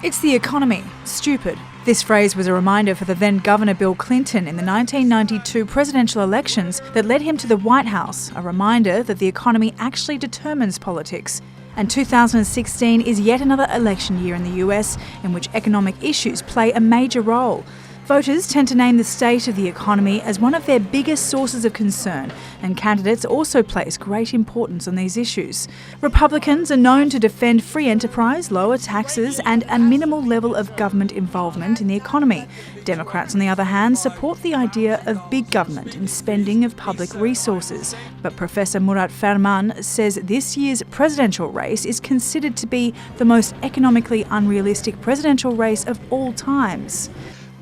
It's the economy. Stupid. This phrase was a reminder for the then Governor Bill Clinton in the 1992 presidential elections that led him to the White House, a reminder that the economy actually determines politics. And 2016 is yet another election year in the US in which economic issues play a major role. Voters tend to name the state of the economy as one of their biggest sources of concern, and candidates also place great importance on these issues. Republicans are known to defend free enterprise, lower taxes and a minimal level of government involvement in the economy. Democrats, on the other hand, support the idea of big government and spending of public resources. But Professor Murat Ferman says this year's presidential race is considered to be the most economically unrealistic presidential race of all times.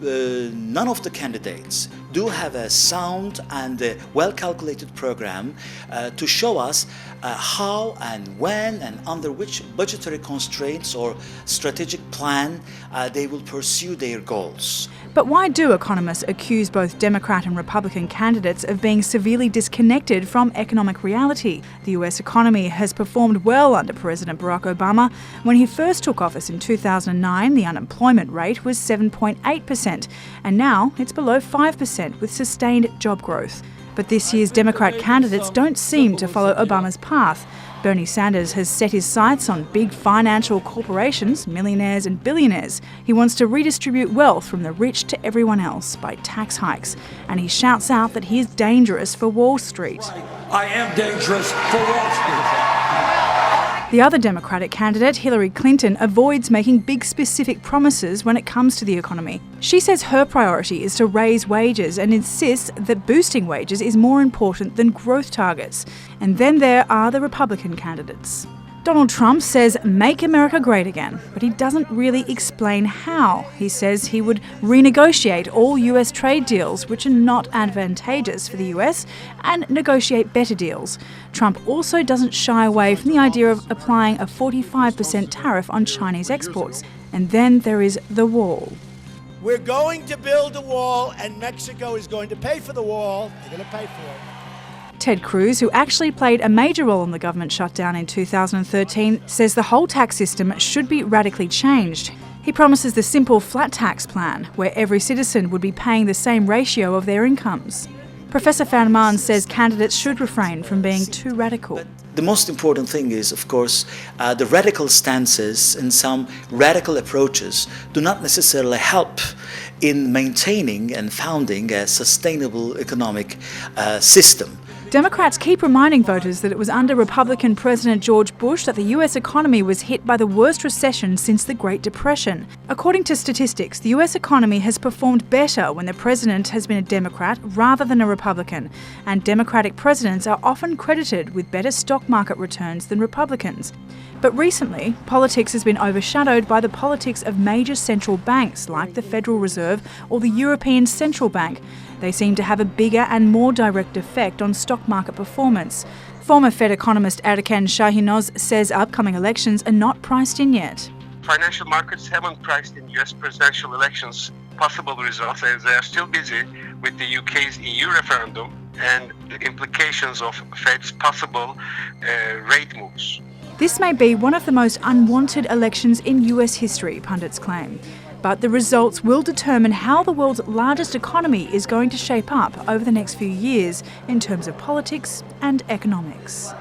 None of the candidates do have a sound and well-calculated program to show us how and when and under which budgetary constraints or strategic plan they will pursue their goals. But why do economists accuse both Democrat and Republican candidates of being severely disconnected from economic reality? The US economy has performed well under President Barack Obama. When he first took office in 2009, the unemployment rate was 7.8%, and now it's below 5% with sustained job growth. But this year's Democrat candidates don't seem to follow Obama's path. Bernie Sanders has set his sights on big financial corporations, millionaires and billionaires. He wants to redistribute wealth from the rich to everyone else by tax hikes. And he shouts out that he is dangerous for Wall Street. I am dangerous for Wall Street. The other Democratic candidate, Hillary Clinton, avoids making big specific promises when it comes to the economy. She says her priority is to raise wages and insists that boosting wages is more important than growth targets. And then there are the Republican candidates. Donald Trump says make America great again, but he doesn't really explain how. He says he would renegotiate all US trade deals which are not advantageous for the US and negotiate better deals. Trump also doesn't shy away from the idea of applying a 45% tariff on Chinese exports. And then there is the wall. We're going to build a wall and Mexico is going to pay for the wall. They're going to pay for it. Ted Cruz, who actually played a major role in the government shutdown in 2013, says the whole tax system should be radically changed. He promises the simple flat tax plan, where every citizen would be paying the same ratio of their incomes. Professor Ferman says candidates should refrain from being too radical. The most important thing is, of course, the radical stances and some radical approaches do not necessarily help in maintaining and founding a sustainable economic system. Democrats keep reminding voters that it was under Republican President George Bush that the US economy was hit by the worst recession since the Great Depression. According to statistics, the US economy has performed better when the president has been a Democrat rather than a Republican, and Democratic presidents are often credited with better stock market returns than Republicans. But recently, politics has been overshadowed by the politics of major central banks like the Federal Reserve or the European Central Bank. They seem to have a bigger and more direct effect on stock market performance. Former Fed economist Erkan Şahinoz says upcoming elections are not priced in yet. Financial markets haven't priced in US presidential elections possible results as they are still busy with the UK's EU referendum and the implications of Fed's possible rate moves. This may be one of the most unwanted elections in US history, pundits claim. But the results will determine how the world's largest economy is going to shape up over the next few years in terms of politics and economics.